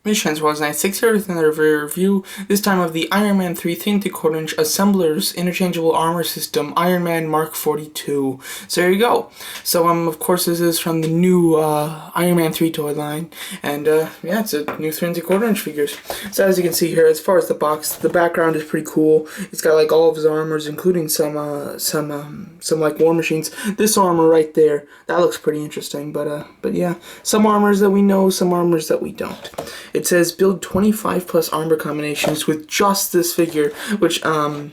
Mission 2096 here with another review, this time of the Iron Man 3 3/4" Assemblers Interchangeable Armor System Iron Man Mark 42. So there you go. So of course this is from the new Iron Man 3 toy line, and yeah, it's a new 3/4" figures. So as you can see here, as far as the box, the background is pretty cool. It's got like all of his armors, including some like War Machines. This armor right there, that looks pretty interesting. But yeah, some armors that we know, some armors that we don't. It says build 25 plus armor combinations with just this figure, which I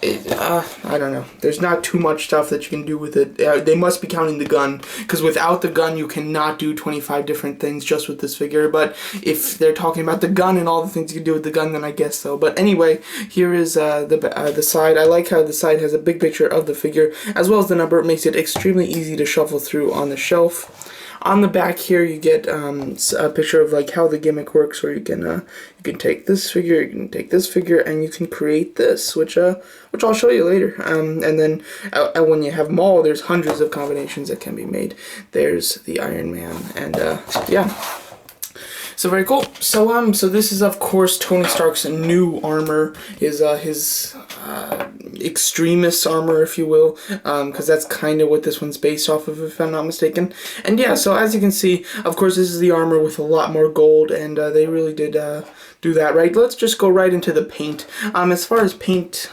don't know. There's not too much stuff that you can do with it. They must be counting the gun, because without the gun you cannot do 25 different things just with this figure. But if they're talking about the gun and all the things you can do with the gun, then I guess so. But anyway, here is the side. I like how the side has a big picture of the figure as well as the number. It makes it extremely easy to shuffle through on the shelf. On the back here, you get a picture of like how the gimmick works, where you can take this figure, you can take this figure, and you can create this, which I'll show you later. And then when you have them all, there's hundreds of combinations that can be made. There's the Iron Man, and yeah. So very cool. So this is of course Tony Stark's new armor, his extremist armor, if you will, because that's kind of what this one's based off of, if I'm not mistaken. And yeah, so as you can see, of course this is the armor with a lot more gold, and they really did do that right. Let's just go right into the paint. As far as paint,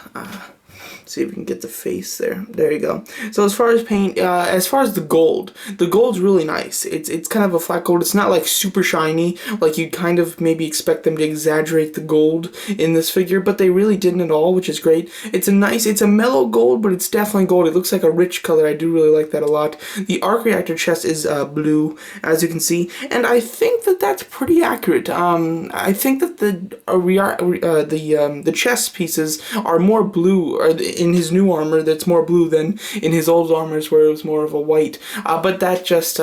see if we can get the face there. There you go. So as far as paint, as far as the gold's really nice. It's kind of a flat gold. It's not like super shiny, like you'd kind of maybe expect them to exaggerate the gold in this figure, but they really didn't at all, which is great. It's a mellow gold, but it's definitely gold. It looks like a rich color. I do really like that a lot. The arc reactor chest is blue, as you can see, and I think that that's pretty accurate. I think that the chest pieces are more blue, or in his new armor that's more blue than in his old armors where it was more of a white. But that's just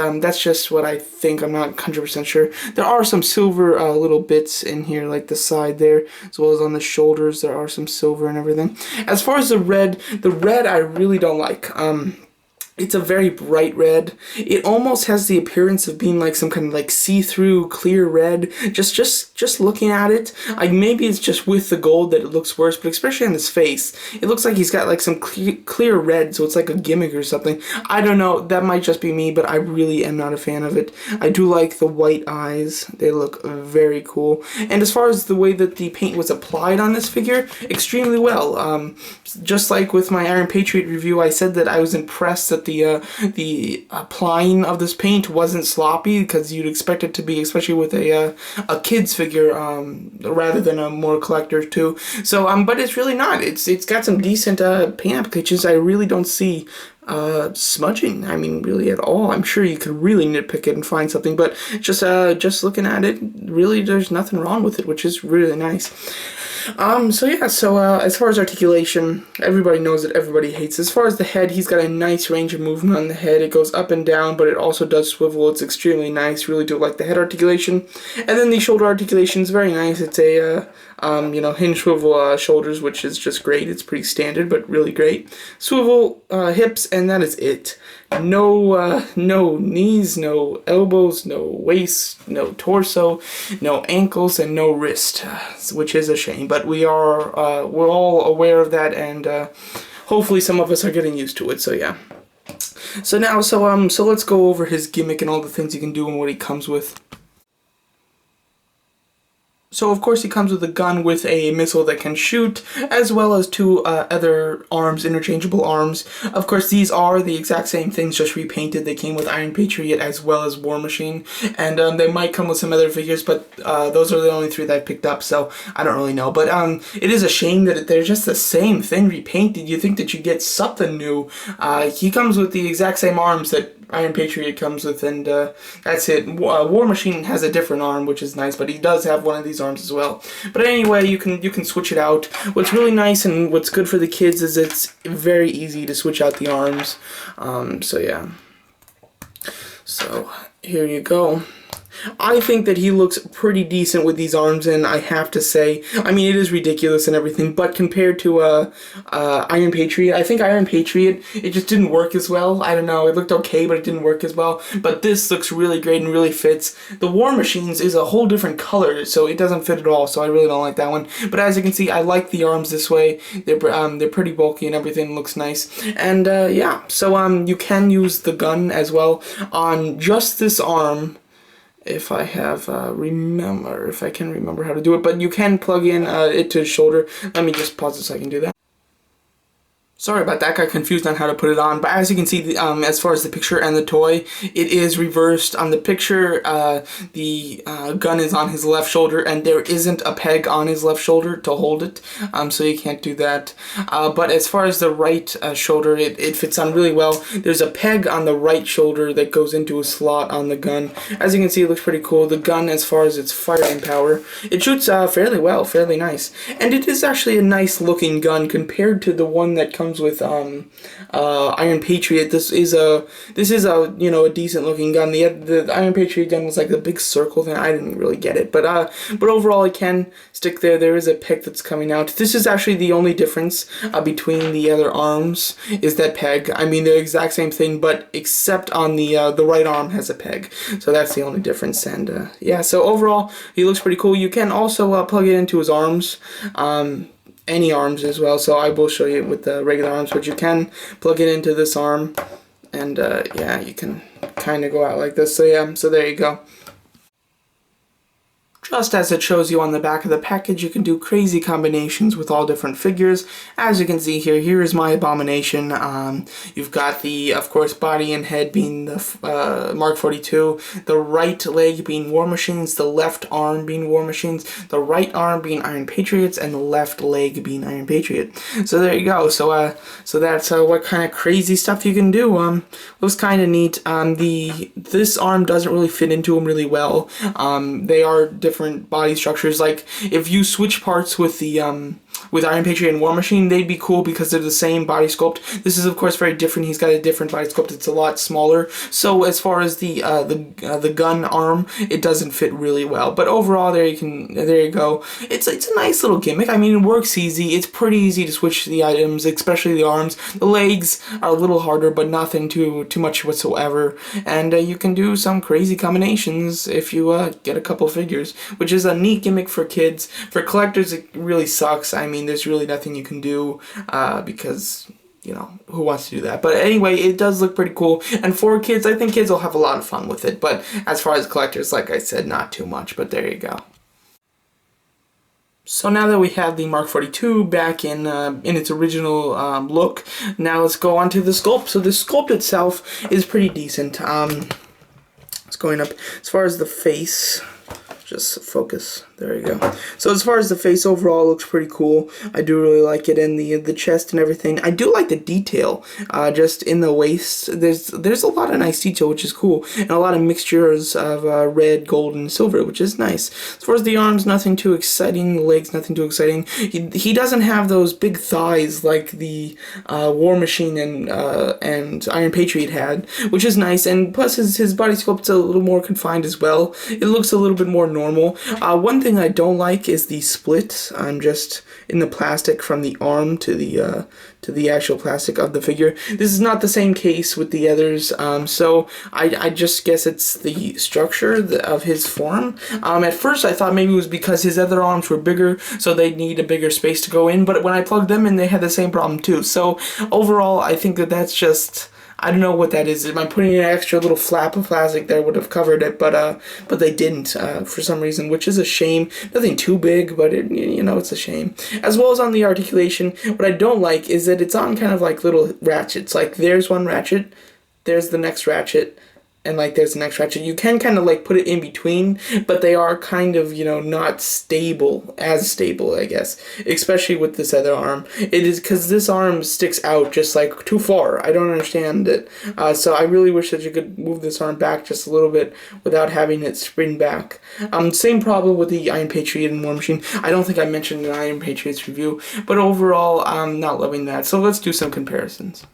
what I think. I'm not 100% sure. There are some silver little bits in here, like the side there, as well as on the shoulders. There are some silver and everything. As far as the red I really don't like. It's a very bright red. It almost has the appearance of being like some kind of like see-through clear red. Just looking at it, like maybe it's just with the gold that it looks worse, but especially on his face, it looks like he's got like some clear red, so it's like a gimmick or something. I don't know, that might just be me, but I really am not a fan of it. I do like the white eyes. They look very cool. And as far as the way that the paint was applied on this figure, extremely well. Just like with my Iron Patriot review, I said that I was impressed that the applying of this paint wasn't sloppy, because you'd expect it to be, especially with a kid's figure, rather than a more collector too. So but it's really not. It's got some decent paint applications. I really don't see smudging, I mean, really at all. I'm sure you could really nitpick it and find something, but just looking at it, really there's nothing wrong with it, which is really nice. So yeah, as far as articulation, everybody knows that everybody hates. As far as the head, he's got a nice range of movement on the head. It goes up and down, but it also does swivel. It's extremely nice. Really do like the head articulation. And then the shoulder articulation is very nice. It's a hinge swivel shoulders, which is just great. It's pretty standard, but really great. Swivel hips, and that is it. No knees, no elbows, no waist, no torso, no ankles, and no wrist, which is a shame. But we're all aware of that, and hopefully some of us are getting used to it. So yeah. So now, so let's go over his gimmick and all the things he can do and what he comes with. So of course he comes with a gun with a missile that can shoot, as well as two other arms, interchangeable arms. Of course these are the exact same things, just repainted. They came with Iron Patriot as well as War Machine, and they might come with some other figures, but those are the only three that I picked up, so I don't really know. But it is a shame that they're just the same thing repainted. You think that you get something new. He comes with the exact same arms that Iron Patriot comes with, and that's it. War Machine has a different arm, which is nice, but he does have one of these arms as well. But anyway, you can switch it out. What's really nice and what's good for the kids is it's very easy to switch out the arms. So yeah. So here you go. I think that he looks pretty decent with these arms, and I have to say, I mean, it is ridiculous and everything, but compared to Iron Patriot, I think Iron Patriot, it just didn't work as well. I don't know, it looked okay, but it didn't work as well. But this looks really great and really fits. The War Machines is a whole different color, so it doesn't fit at all, so I really don't like that one. But as you can see, I like the arms this way. They're pretty bulky and everything looks nice. And yeah, so you can use the gun as well on just this arm. If I have if I can remember how to do it, but you can plug in it to his shoulder. Let me just pause it so I can do that. Sorry about that, got confused on how to put it on, but as you can see, as far as the picture and the toy, it is reversed. On the picture, the gun is on his left shoulder, and there isn't a peg on his left shoulder to hold it, so you can't do that. But as far as the right shoulder, it fits on really well. There's a peg on the right shoulder that goes into a slot on the gun. As you can see, it looks pretty cool. The gun, as far as its firing power, it shoots fairly well, fairly nice. And it is actually a nice looking gun compared to the one that comes with Iron Patriot. This is a you know, a decent looking gun. The Iron Patriot gun was like the big circle thing. I didn't really get it, but overall it can stick there. There is a peg that's coming out. This is actually the only difference between the other arms is that peg. I mean, they're the exact same thing, but except on the right arm has a peg. So that's the only difference. And yeah, so overall he looks pretty cool. You can also plug it into his arms. Any arms as well, so I will show you with the regular arms, but you can plug it into this arm, and yeah, you can kind of go out like this. So yeah, so there you go. Just as it shows you on the back of the package, you can do crazy combinations with all different figures. As you can see here, here is my Abomination. You've got the, of course, body and head being the Mark 42, the right leg being War Machines, the left arm being War Machines, the right arm being Iron Patriots, and the left leg being Iron Patriot. So there you go. So that's what kind of crazy stuff you can do. It was kind of neat. This arm doesn't really fit into them really well. They are different body structures. Like if you switch parts with the with Iron Patriot and War Machine, they'd be cool because they're the same body sculpt. This is of course very different. He's got a different body sculpt. It's a lot smaller. So as far as the gun arm, it doesn't fit really well. But overall, there you go. It's a nice little gimmick. I mean, it works easy. It's pretty easy to switch the items, especially the arms. The legs are a little harder, but nothing too much whatsoever. And you can do some crazy combinations if you get a couple figures, which is a neat gimmick for kids. For collectors, it really sucks. I mean, there's really nothing you can do because, you know, who wants to do that? But anyway, it does look pretty cool. And for kids, I think kids will have a lot of fun with it. But as far as collectors, like I said, not too much. But there you go. So now that we have the Mark 42 back in its original look, now let's go on to the sculpt. So the sculpt itself is pretty decent. It's going up as far as the face. Just focus. There you go. So as far as the face overall, it looks pretty cool. I do really like it, and the chest and everything. I do like the detail just in the waist. There's a lot of nice detail, which is cool, and a lot of mixtures of red, gold, and silver, which is nice. As far as the arms, nothing too exciting. The legs, nothing too exciting. He doesn't have those big thighs like the War Machine and Iron Patriot had, which is nice. And plus his body sculpt's a little more confined as well. It looks a little bit more normal. One thing I don't like is the split just in the plastic from the arm to the actual plastic of the figure. This is not the same case with the others, so I just guess it's the structure of his form. At first I thought maybe it was because his other arms were bigger, so they'd need a bigger space to go in, but when I plugged them in, they had the same problem too. So overall, I think that's just, I don't know what that is. Am I putting an extra little flap of plastic there would have covered it, but they didn't for some reason, which is a shame. Nothing too big, but you know, it's a shame. As well as on the articulation, what I don't like is that it's on kind of like little ratchets. Like there's one ratchet, there's the next ratchet, and like there's the next ratchet. You can kind of like put it in between, but they are kind of, you know, not stable, as stable, I guess, especially with this other arm. It is because this arm sticks out just like too far. I don't understand it. So I really wish that you could move this arm back just a little bit without having it spring back. Same problem with the Iron Patriot and War Machine. I don't think I mentioned an Iron Patriot's review, but overall I'm not loving that. So let's do some comparisons.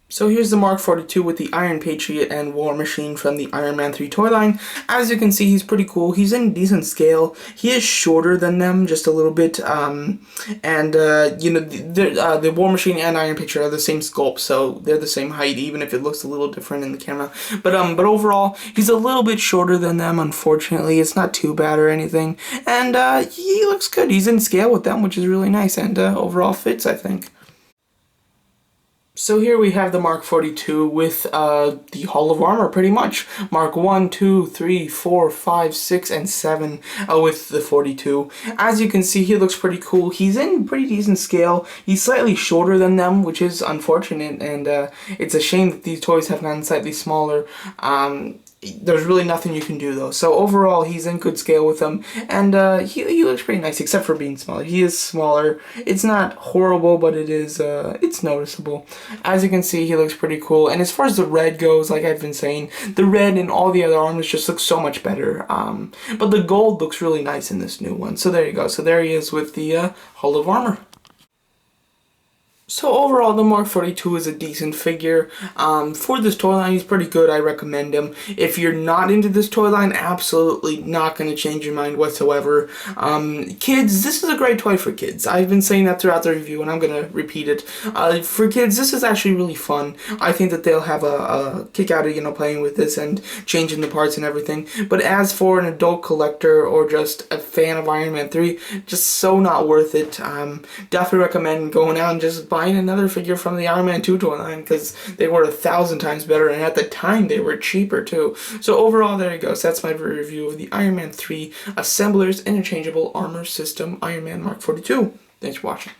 So here's the Mark 42 with the Iron Patriot and War Machine from the Iron Man 3 toy line. As you can see, he's pretty cool. He's in decent scale. He is shorter than them, just a little bit. You know, the War Machine and Iron Patriot are the same sculpt, so they're the same height, even if it looks a little different in the camera. But overall, he's a little bit shorter than them. Unfortunately, it's not too bad or anything. And he looks good. He's in scale with them, which is really nice, and overall fits, I think. So here we have the Mark 42 with the Hall of Armor, pretty much. Mark 1, 2, 3, 4, 5, 6, and 7 with the 42. As you can see, he looks pretty cool. He's in pretty decent scale. He's slightly shorter than them, which is unfortunate, and it's a shame that these toys have gotten slightly smaller. There's really nothing you can do though. So overall, he's in good scale with them, and he looks pretty nice, except for being smaller. He is smaller. It's not horrible, but it is it's noticeable. As you can see, he looks pretty cool. And as far as the red goes, like I've been saying, the red in all the other armors just looks so much better. But the gold looks really nice in this new one. So there you go. So there he is with the Hall of Armor. So overall, the Mark 42 is a decent figure. For this toy line, he's pretty good. I recommend him. If you're not into this toy line, absolutely not going to change your mind whatsoever. Kids, this is a great toy for kids. I've been saying that throughout the review, and I'm going to repeat it. For kids, this is actually really fun. I think that they'll have a kick out of, playing with this and changing the parts and everything. But as for an adult collector or just a fan of Iron Man 3, just so not worth it. Definitely recommend going out and just buying another figure from the Iron Man 2 toy line, because they were 1,000 times better, and at the time they were cheaper too. So overall, there you go. So that's my review of the Iron Man 3 Assemblers Interchangeable Armor System Iron Man Mark 42. Thanks for watching.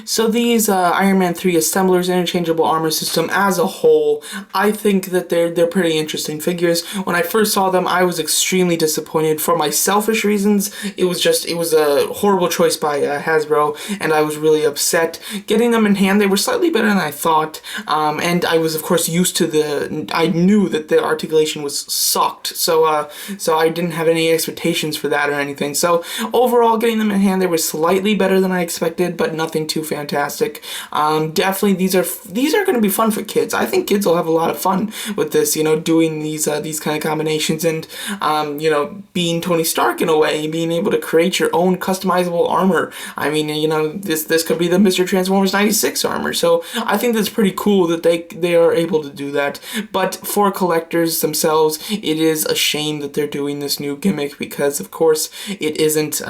So these Iron Man 3 Assemblers Interchangeable Armor System as a whole, I think that they're pretty interesting figures. When I first saw them, I was extremely disappointed for my selfish reasons. It was a horrible choice by Hasbro, and I was really upset. Getting them in hand, they were slightly better than I thought, and I was of course used to I knew that the articulation was sucked, so I didn't have any expectations for that or anything. So overall, getting them in hand, they were slightly better than I expected, but nothing too fantastic. Definitely these are going to be fun for kids. I think kids will have a lot of fun with this, doing these kind of combinations, and being Tony Stark in a way, being able to create your own customizable armor. I mean, this could be the Mr. Transformers 96 armor. So I think that's pretty cool that they are able to do that. But for collectors themselves, it is a shame that they're doing this new gimmick, because of course it isn't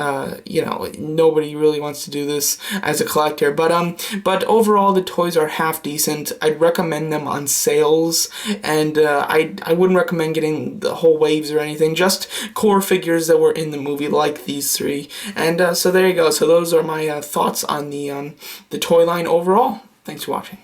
nobody really wants to do this as a collector. But overall, the toys are half decent. I'd recommend them on sales, and I wouldn't recommend getting the whole waves or anything, just core figures that were in the movie, like these three. And so there you go. So those are my thoughts on the toy line overall. Thanks for watching.